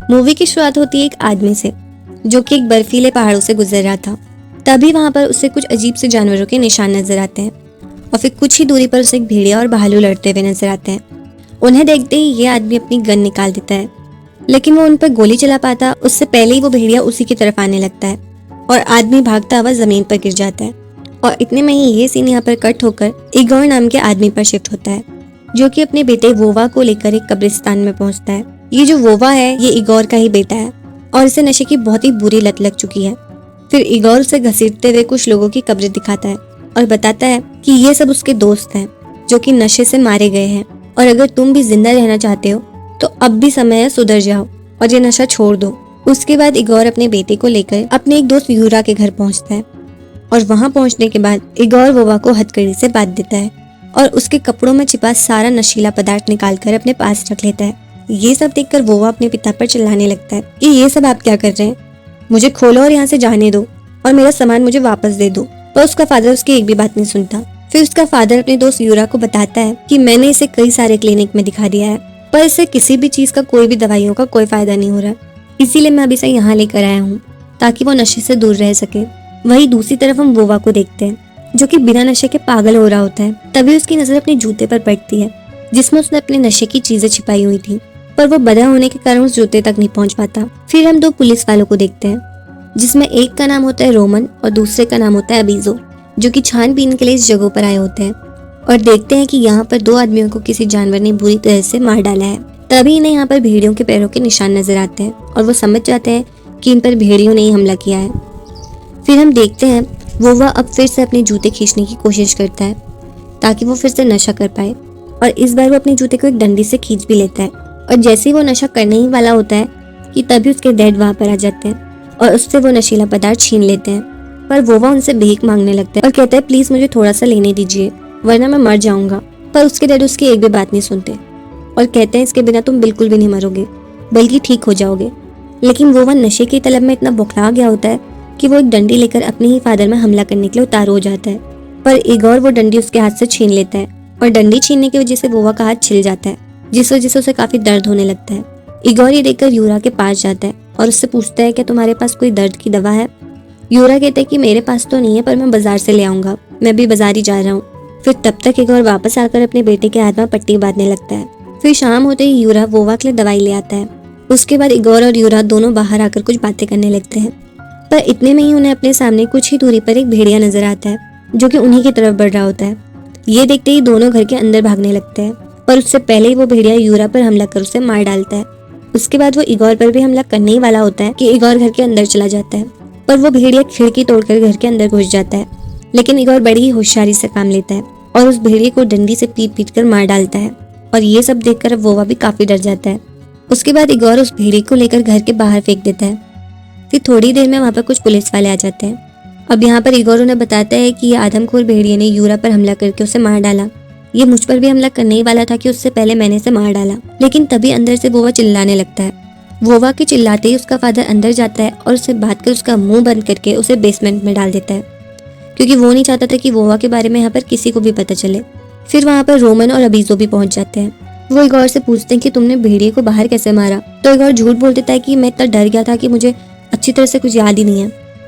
Movie की शुरुआत होती है एक आदमी से जो कि एक बर्फीले पहाड़ों से गुजर रहा था। तभी वहां पर उसे कुछ अजीब से जानवरों के निशान नजर आते हैं और फिर कुछ ही दूरी पर उसे एक भेड़िया और भालू लड़ते हुए नजर आते हैं। उन्हें देखते ही ये आदमी अपनी गन निकाल देता है, लेकिन वो उन पर गोली चला पाता उससे पहले ही वो भेड़िया उसी की तरफ आने लगता है और आदमी भागता हुआ जमीन पर गिर जाता है। और इतने में ही ये सीन यहाँ पर कट होकर इगोर नाम के आदमी पर शिफ्ट होता है, जो कि अपने बेटे वोवा को लेकर एक कब्रिस्तान में पहुंचता है। ये जो वोवा है ये इगोर का ही बेटा है और इसे नशे की बहुत ही बुरी लत लग चुकी है। फिर इगोर उसे घसीटते हुए कुछ लोगों की कब्रें दिखाता है और बताता है कि ये सब उसके दोस्त हैं जो कि नशे से मारे गए हैं और अगर तुम भी जिंदा रहना चाहते हो तो अब भी समय है, सुधर जाओ और ये नशा छोड़ दो। उसके बाद इगोर अपने बेटे को लेकर अपने एक दोस्त यूरा के घर पहुंचता है और वहां पहुंचने के बाद इगोर वोवा को हथकड़ी से बांध देता है और उसके कपड़ों में छिपा सारा नशीला पदार्थ निकालकर अपने पास रख लेता है। ये सब देखकर वोवा अपने पिता पर चिल्लाने लगता है कि ये सब आप क्या कर रहे हैं, मुझे खोलो और यहाँ से जाने दो और मेरा सामान मुझे वापस दे दो। पर उसका फादर उसकी एक भी बात नहीं सुनता। फिर उसका फादर अपने दोस्त यूरा को बताता है कि मैंने इसे कई सारे क्लिनिक में दिखा दिया है पर इससे किसी भी चीज का कोई भी दवाइयों का कोई फायदा नहीं हो रहा, इसीलिए मैं अभी इसे यहाँ लेकर आया हूँ ताकि वो नशे से दूर रह सके। वही दूसरी तरफ हम वोवा को देखते हैं जो कि बिना नशे के पागल हो रहा होता है। तभी उसकी नजर अपने जूते पर पड़ती है जिसमें उसने अपने नशे की चीजें छिपाई हुई थी, पर वो बधा होने के कारण उस जूते तक नहीं पहुंच पाता। फिर हम दो पुलिस वालों को देखते हैं जिसमें एक का नाम होता है रोमन और दूसरे का नाम होता है अबीजो, जो कि छानबीन के लिए इस जगह पर आए होते हैं और देखते हैं कि यहाँ पर दो आदमियों को किसी जानवर ने बुरी तरह से मार डाला है। तभी इन्हें यहाँ पर भेड़ियों के पैरों के निशान नजर आते हैं और वो समझ जाते हैं कि इन पर भेड़ियों ने ही हमला किया है। फिर हम देखते हैं वोवा अब फिर से अपने जूते खींचने की कोशिश करता है ताकि वो फिर से नशा कर पाए और इस बार वो अपने जूते को एक डंडी से खींच भी लेता है और जैसे ही वो नशा करने ही वाला होता है कि तभी उसके डैड वहां पर आ जाते हैं और उससे वो नशीला पदार्थ छीन लेते हैं। पर वोवा उनसे भीख मांगने लगता है और कहता है प्लीज मुझे थोड़ा सा लेने दीजिए वरना मैं मर जाऊंगा। पर उसके डैड उसकी एक भी बात नहीं सुनते और कहते हैं इसके बिना तुम बिल्कुल भी नहीं मरोगे बल्कि ठीक हो जाओगे। लेकिन वोवा नशे की तलब में इतना बुखला गया होता है कि वो एक डंडी लेकर अपने ही फादर में हमला करने के लिए उतार हो जाता है, पर इगोर वो डंडी उसके हाथ से छीन लेता है और डंडी छीनने की वजह से वोवा का हाथ छिल जाता है जिस वजह से उसे काफी दर्द होने लगता है। इगोर ये देखकर यूरा के पास जाता है और उससे पूछता है कि तुम्हारे पास कोई दर्द की दवा है। यूरा कहता है कि मेरे पास तो नहीं है पर मैं बाजार से ले आऊंगा, मैं भी बाजार ही जा रहा हूँ। फिर तब तक इगोर वापस आकर अपने बेटे के हाथ में पट्टी बांधने लगता है। फिर शाम होते ही यूरा वोवा के लिए दवाई ले आता है। उसके बाद इगोर और यूरा दोनों बाहर आकर कुछ बातें करने लगते हैं, पर इतने में ही उन्हें अपने सामने कुछ ही दूरी पर एक भेड़िया नजर आता है जो कि उन्हीं की तरफ बढ़ रहा होता है। ये देखते ही दोनों घर के अंदर भागने लगते हैं, पर उससे पहले ही वो भेड़िया यूरा पर हमला कर उसे मार डालता है। उसके बाद वो इगोर पर भी हमला करने ही वाला होता है कि इगोर घर के अंदर चला जाता है, पर वो भेड़िया खिड़की तोड़कर घर के अंदर घुस जाता है। लेकिन इगोर बड़ी ही होशियारी से काम लेता है और उस भेड़िए को डंडी से पीट पीट कर मार डालता है और ये सब देखकर अब वोवा भी काफी डर जाता है। उसके बाद इगोर उस भेड़िए को लेकर घर के बाहर फेंक देता है। फिर थोड़ी देर में वहाँ पर कुछ पुलिस वाले आ जाते हैं। अब यहाँ पर इगोर उन्हें बताता है कि ये आदमखोर भेड़िए ने यूरा पर हमला करके उसे मार डाला। ये मुझ पर भी हमला करने ही वाला था कि उससे पहले मैंने इसे मार डाला। लेकिन तभी अंदर से वोवा चिल्लाने लगता है। वोवा के चिल्लाते ही उसका फादर अंदर जाता है और उससे बात कर उसका मुंह बंद करके उसे बेसमेंट में डाल देता है, क्योंकि वो नहीं चाहता था कि वोवा के बारे में यहाँ पर किसी को भी पता चले। फिर वहाँ पर रोमन और अबीजो भी पहुंच जाते हैं। वो इगोर से पूछते हैं कि तुमने भेड़िए को बाहर कैसे मारा, तो इगोर झूठ बोल देता है कि मैं इतना डर गया था कि मुझे अच्छी तरह से कुछ याद ही नहीं है।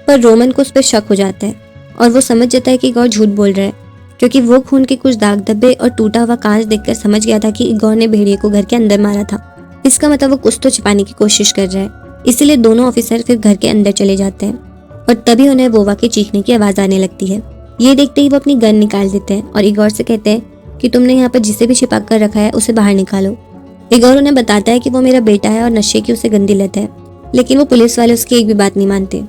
पर रोमन को उस पर शक हो जाता है और वो समझ जाता है कि इगोर झूठ बोल रहा है, क्योंकि वो खून के कुछ दाग धब्बे और टूटा हुआ कांच देखकर समझ गया था कि इगोर ने भेड़िए को घर के अंदर मारा था। इसका मतलब वो कुछ तो छिपाने की कोशिश कर रहा है। इसीलिए दोनों ऑफिसर फिर घर के अंदर चले जाते हैं और तभी उन्हें वोवा के चीखने की आवाज आने लगती है। ये देखते ही वो अपनी गन निकाल देते हैं और इगोर से कहते हैं कि तुमने यहाँ पर जिसे भी छिपा कर रखा है उसे बाहर निकालो। इगोर उन्हें बताता है कि वो मेरा बेटा है और नशे की उसे गंदी लत है, लेकिन वो पुलिस वाले उसकी एक भी बात नहीं मानते।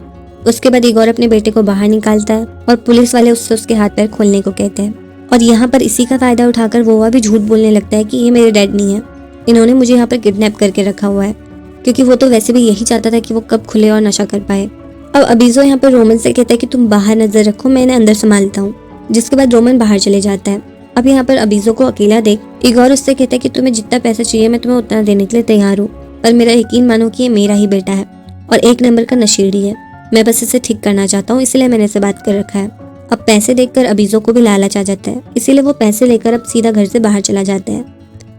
उसके बाद इगोर अपने बेटे को बाहर निकालता है और पुलिस वाले उससे उसके हाथ पैर खोलने को कहते हैं। और यहाँ पर इसी का फायदा उठाकर वोवा भी झूठ बोलने लगता है कि ये मेरे डैड नहीं है, इन्होंने मुझे यहाँ पर किडनैप करके रखा हुआ है, क्योंकि वो तो वैसे भी यही चाहता था कि वो कब खुले और नशा कर पाए। अब अबीजो यहाँ पर रोमन से कहता है कि तुम बाहर नजर रखो, मैं इन्हें अंदर संभालता हूँ। जिसके बाद रोमन बाहर चले जाता है। अब यहाँ पर अबीजो को अकेला देख इगोर उससे कहता है कि तुम्हें जितना पैसा चाहिए मैं तुम्हें उतना देने के लिए तैयार हूँ, पर मेरा यकीन मानो कि ये मेरा ही बेटा है और एक नंबर का नशेड़ी है। मैं बस इसे ठीक करना चाहता हूँ, इसलिए मैंने इसे बात कर रखा है। अब पैसे देखकर अबीजो को भी लालच आ जाता है, इसीलिए वो पैसे लेकर अब सीधा घर से बाहर चला जाता है।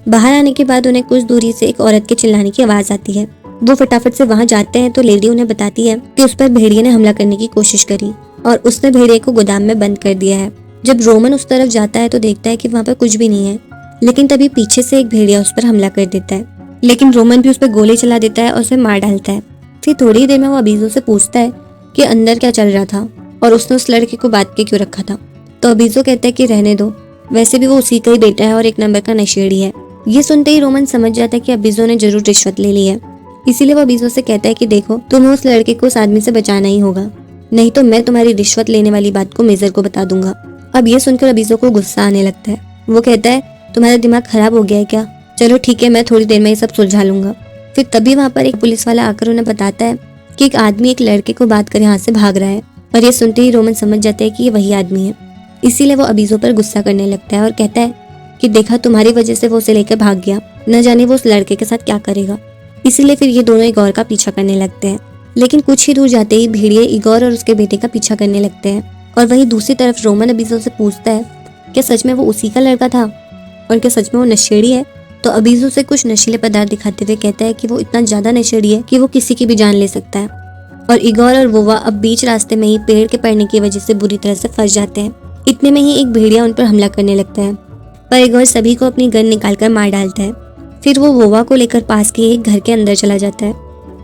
बाहर आने के बाद उन्हें कुछ दूरी से एक औरत के चिल्लाने की आवाज आती है वो फटाफट से वहाँ जाते हैं तो लेडी उन्हें बताती है कि उस पर भेड़िए ने हमला करने की कोशिश करी और उसने भेड़िए को गोदाम में बंद कर दिया है। जब रोमन उस तरफ जाता है तो देखता है कि वहाँ पर कुछ भी नहीं है, लेकिन तभी पीछे से एक भेड़िया उस पर हमला कर देता है। लेकिन रोमन भी उस पर गोली चला देता है और उसे मार डालता है। फिर थोड़ी देर में वो अबीजो से पूछता है कि अंदर क्या चल रहा था और उसने उस लड़के को बांध के क्यों रखा था। तो अबीजो कहता है कि रहने दो, वैसे भी वो उसी का ही बेटा है और एक नंबर का नशेड़ी है। ये सुनते ही रोमन समझ जाता है कि अबीजो ने जरूर रिश्वत ले ली है, इसीलिए वो अबीजो से कहता है कि देखो, तुम्हें उस लड़के को उस आदमी से बचाना ही होगा, नहीं तो मैं तुम्हारी रिश्वत लेने वाली बात को मेजर को बता दूंगा। अब ये सुनकर अबीजो को गुस्सा आने लगता है। वो कहता है तुम्हारा दिमाग खराब हो गया है क्या? चलो ठीक है, मैं थोड़ी देर में ये सब सुलझा लूंगा। फिर तभी वहाँ पर एक पुलिस वाला आकर उन्हें बताता है कि एक आदमी एक लड़के को बांध कर यहाँ से भाग रहा है। और ये सुनते ही रोमन समझ जाते हैं कि ये वही आदमी है, इसीलिए वो अबीजो पर गुस्सा करने लगता है और कहता है कि देखा, तुम्हारी वजह से वो उसे लेकर भाग गया, न जाने वो उस लड़के के साथ क्या करेगा। इसीलिए फिर ये दोनों इगोर का पीछा करने लगते हैं। लेकिन कुछ ही दूर जाते ही भेड़िए इगोर और उसके बेटे का पीछा करने लगते हैं। और वहीं दूसरी तरफ रोमन अबीजो से पूछता है क्या सच में वो उसी का लड़का था और क्या सच में वो नशेड़ी है। तो अबीजो से कुछ नशीले पदार्थ दिखाते हुए कहता है कि वो इतना ज्यादा नशेड़ी है कि वो किसी की भी जान ले सकता है। और इगोर और वोवा अब बीच रास्ते में ही पेड़ के पड़ने की वजह से बुरी तरह से फंस जाते हैं। इतने में ही एक भेड़िया उन पर हमला करने लगता है, पर इगोर सभी को अपनी गन निकालकर मार डालता है। फिर वो वोवा को लेकर पास के एक घर के अंदर चला जाता है,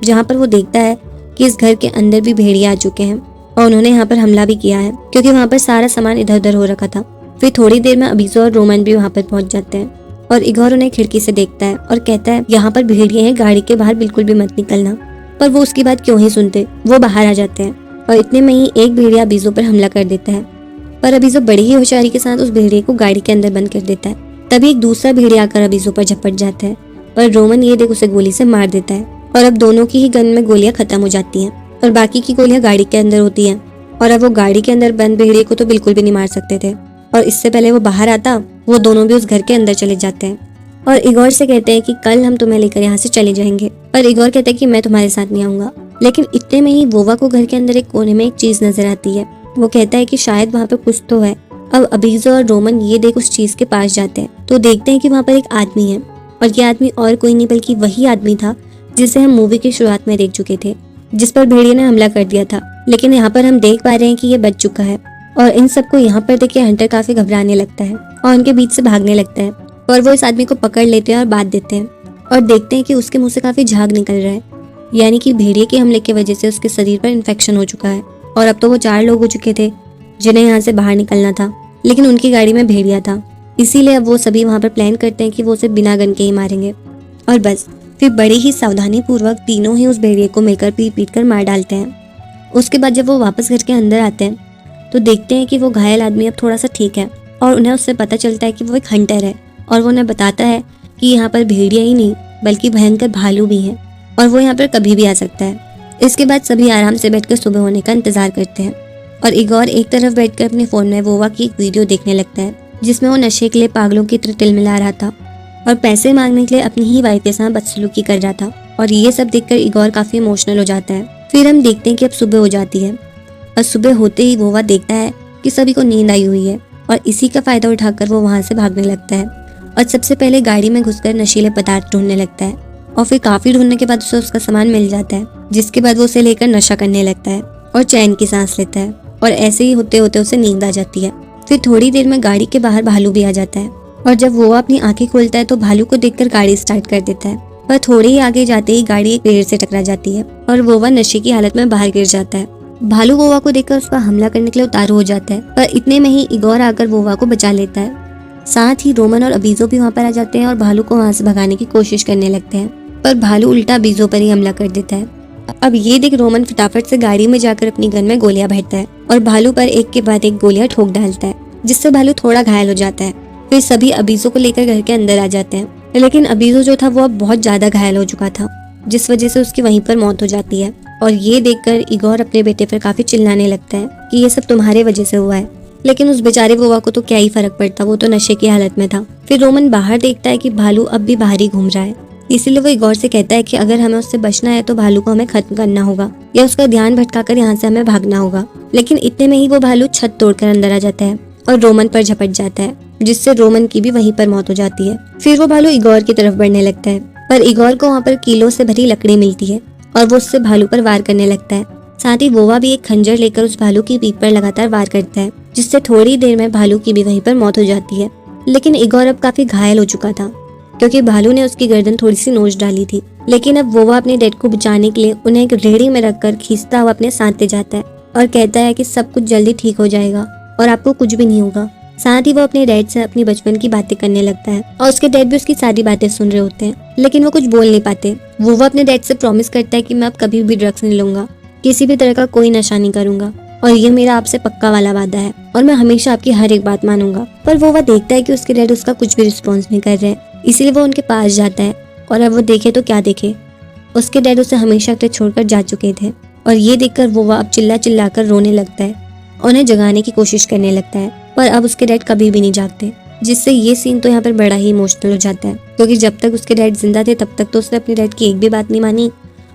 जहाँ पर वो देखता है कि इस घर के अंदर भी भेड़िया आ चुके हैं और उन्होंने यहाँ पर हमला भी किया है, क्योंकि वहाँ पर सारा सामान इधर उधर हो रखा था। फिर थोड़ी देर में अबीजो और रोमन भी वहाँ पर पहुंच जाते हैं और इगोर उन्हें खिड़की से देखता है और कहता है यहाँ पर भेड़िए हैं, गाड़ी के बाहर बिल्कुल भी मत निकलना। पर वो उसकी बात क्यों ही सुनते, वो बाहर आ जाते हैं और इतने में ही एक भेड़िया अबीजो पर हमला कर देता है। पर अबीजो बड़ी ही होशियारी के साथ उस भेड़िए को गाड़ी के अंदर बंद कर देता है। तभी एक दूसरा भेड़िया आकर अबीजो पर झपट जाता है, पर रोमन ये देख उसे गोली से मार देता है और अब दोनों की ही गन में गोलियां खत्म हो जाती हैं और बाकी की गोलियां गाड़ी के अंदर होती हैं। और अब वो गाड़ी के अंदर बंद भेड़िए को तो बिल्कुल भी नहीं मार सकते थे, और इससे पहले वो बाहर आता, वो दोनों भी उस घर के अंदर चले जाते हैं और इगोर से कहते हैं कि कल हम तुम्हें लेकर यहाँ से चले जाएंगे। पर इगोर कहता है कि मैं तुम्हारे साथ नहीं आऊंगा। लेकिन इतने में ही वोवा को घर के अंदर एक कोने में एक चीज नजर आती है। वो कहता है कि शायद वहाँ पे कुछ तो है। अब अबीजो और रोमन ये देख उस चीज के पास जाते हैं तो देखते हैं कि वहाँ पर एक आदमी है, और ये आदमी और कोई नहीं बल्कि वही आदमी था जिसे हम मूवी की शुरुआत में देख चुके थे, जिस पर भेड़िए ने हमला कर दिया था। लेकिन यहाँ पर हम देख पा रहे हैं कि ये बच चुका है और इन सबको यहाँ पर देख के हंटर काफी घबराने लगता है और उनके बीच से भागने लगता है। और वो इस आदमी को पकड़ लेते हैं और बांध देते हैं और देखते हैं कि उसके मुंह से काफी झाग निकल रहा है, यानी कि भेड़िए के हमले की वजह से उसके शरीर पर इन्फेक्शन हो चुका है। और अब तो वो 4 लोग हो चुके थे जिन्हें यहाँ से बाहर निकलना था, लेकिन उनकी गाड़ी में भेड़िया था, इसीलिए अब वो सभी वहाँ पर प्लान करते हैं कि वो उसे बिना गन के ही मारेंगे। और बस फिर बड़ी ही सावधानी पूर्वक तीनों ही उस भेड़िए को मिलकर पीट पीट कर मार डालते हैं। उसके बाद जब वो वापस घर के अंदर आते हैं तो देखते हैं कि वो घायल आदमी अब थोड़ा सा ठीक है और उन्हें उससे पता चलता है कि वो एक हंटर है और वो उन्हें बताता है कि यहाँ पर भेड़िया ही नहीं बल्कि भयंकर भालू भी है और वो यहाँ पर कभी भी आ सकता है। इसके बाद सभी आराम से बैठकर सुबह होने का इंतजार करते हैं और इगोर एक तरफ बैठकर अपने फोन में वोवा की एक वीडियो देखने लगता है, जिसमें वो नशे के लिए पागलों की तरह तिलमिला रहा था और पैसे मांगने के लिए अपनी ही वाइफ के साथ बदसलूकी कर रहा था। और ये सब देखकर इगोर काफी इमोशनल हो जाता है। फिर हम देखते हैं कि अब सुबह हो जाती है और सुबह होते ही वोवा देखता है कि सभी को नींद आई हुई है और इसी का फायदा उठाकर वो वहां से भागने लगता है और सबसे पहले गाड़ी में घुसकर नशीले पदार्थ ढूंढने लगता है और फिर काफी ढूंढने के बाद उसे उसका सामान मिल जाता है, जिसके बाद वो उसे लेकर नशा करने लगता है और चैन की सांस लेता है और ऐसे ही होते होते उसे नींद आ जाती है। फिर थोड़ी देर में गाड़ी के बाहर भालू भी आ जाता है और जब वो अपनी आंखें खोलता है तो भालू को देखकर गाड़ी स्टार्ट कर देता है, पर थोड़े ही आगे जाते ही गाड़ी एक पेड़ से टकरा जाती है और वोवा नशे की हालत में बाहर गिर जाता है। भालू वोवा को देखकर उस पर हमला करने के लिए उतारू हो जाता है, पर इतने में ही इगोर आकर वोवा को बचा लेता है। साथ ही रोमन और अबीजो भी वहाँ पर आ जाते हैं और भालू को वहाँ से भगाने की कोशिश करने लगते हैं, पर भालू उल्टा अबीजो पर ही हमला कर देता है। अब ये देख रोमन फटाफट से गाड़ी में जाकर अपनी गन में गोलियां भरता है और भालू पर एक के बाद एक गोलियां ठोक डालता है, जिससे भालू थोड़ा घायल हो जाता है। फिर सभी अबीजो को लेकर घर के अंदर आ जाते हैं, लेकिन अबीजो जो था वो अब बहुत ज्यादा घायल हो चुका था, जिस वजह से उसकी वहीं पर मौत हो जाती है। और ये देखकर इगोर अपने बेटे पर काफी चिल्लाने लगता है कि ये सब तुम्हारे वजह से हुआ है, लेकिन उस बेचारे वोवा को तो क्या ही फर्क पड़ता, वो तो नशे की हालत में था। फिर रोमन बाहर देखता है कि भालू अब भी बाहर ही घूम रहा है, इसीलिए वो इगोर से कहता है कि अगर हमें उससे बचना है तो भालू को हमें खत्म करना होगा या उसका ध्यान भटकाकर यहाँ से हमें भागना होगा। लेकिन इतने में ही वो भालू छत तोड़कर अंदर आ जाता है और रोमन पर झपट जाता है, जिससे रोमन की भी वहीं पर मौत हो जाती है। फिर वो भालू इगोर की तरफ बढ़ने लगता है पर इगोर को वहाँ पर कीलों से भरी लकड़ी मिलती है और वो उससे भालू पर वार करने लगता है। साथ ही वोवा भी एक खंजर लेकर उस भालू की पीठ पर लगातार वार करता है, जिससे थोड़ी देर में भालू की भी वहीं पर मौत हो जाती है। लेकिन इगोर अब काफी घायल हो चुका था क्योंकि भालू ने उसकी गर्दन थोड़ी सी नोच डाली थी। लेकिन अब वोवा अपने डैड को बचाने के लिए उन्हें एक रेहड़ी में रखकर खींचता हुआ अपने साथ ले जाता है और कहता है कि सब कुछ जल्दी ठीक हो जाएगा और आपको कुछ भी नहीं होगा। साथ ही वो अपने डैड से अपनी बचपन की बातें करने लगता है और उसके डैड भी उसकी सारी बातें सुन रहे होते हैं, लेकिन वो कुछ बोल नहीं पाते। वो अपने डैड से प्रॉमिस करता है कि मैं अब कभी भी ड्रग्स नहीं लूंगा, किसी भी तरह का कोई नशा नहीं करूंगा और ये मेरा आपसे पक्का वाला वादा है और मैं हमेशा आपकी हर एक बात मानूंगा। पर वो देखता है कि उसके डैड उसका कुछ भी रिस्पॉन्स नहीं कर रहे, इसीलिए वो उनके पास जाता है और अब वो देखे तो क्या देखे, उसके डैड उसे हमेशा के लिए छोड़कर जा चुके थे। और ये देखकर वो अब चिल्ला चिल्ला कर रोने लगता है, उन्हें जगाने की कोशिश करने लगता है, पर अब उसके डैड कभी भी नहीं जागते, जिससे ये सीन तो यहाँ पर बड़ा ही इमोशनल हो जाता है क्योंकि जब तक उसके डैड जिंदा थे तब तक तो उसने अपने डैड की एक भी बात नहीं मानी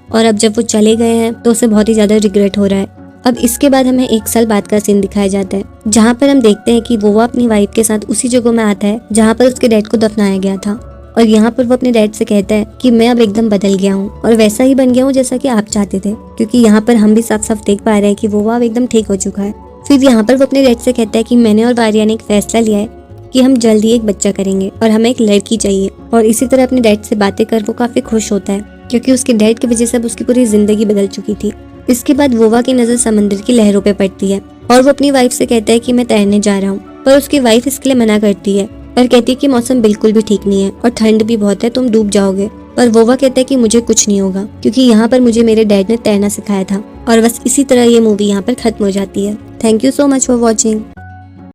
और अब जब वो चले गए हैं तो उसे बहुत ही ज्यादा रिग्रेट हो रहा है। अब इसके बाद हमें 1 साल बाद का सीन दिखाया जाता है जहाँ पर हम देखते हैं कि वो अपनी वाइफ के साथ उसी जगह में आता है जहाँ पर उसके डैड को दफनाया गया था और यहाँ पर वो अपने डैड से कहता है कि मैं अब एकदम बदल गया हूँ और वैसा ही बन गया हूँ जैसा कि आप चाहते थे, क्योंकि यहाँ पर हम भी साफ साफ देख पा रहे हैं कि वो अब एकदम ठीक हो चुका है। फिर यहाँ पर वो अपने डैड से कहता है कि मैंने और वारिया ने एक फैसला लिया है कि हम जल्द ही एक बच्चा करेंगे और हमें एक लड़की चाहिए। और इसी तरह अपने डैड से बातें कर वो काफी खुश होता है क्योंकि उसके डैड की वजह से अब उसकी पूरी जिंदगी बदल चुकी थी। इसके बाद वोवा की नजर समंदर की लहरों पे पड़ती है और वो अपनी वाइफ से कहता है कि मैं तैरने जा रहा हूँ, पर उसकी वाइफ इसके लिए मना करती है और कहती है कि मौसम बिल्कुल भी ठीक नहीं है और ठंड भी बहुत है, तुम डूब जाओगे। पर वोवा कहता है कि मुझे कुछ नहीं होगा क्योंकि यहाँ पर मुझे मेरे डैड ने तैरना सिखाया था। और बस इसी तरह ये मूवी यहाँ पर खत्म हो जाती है। Thank you so much for watching.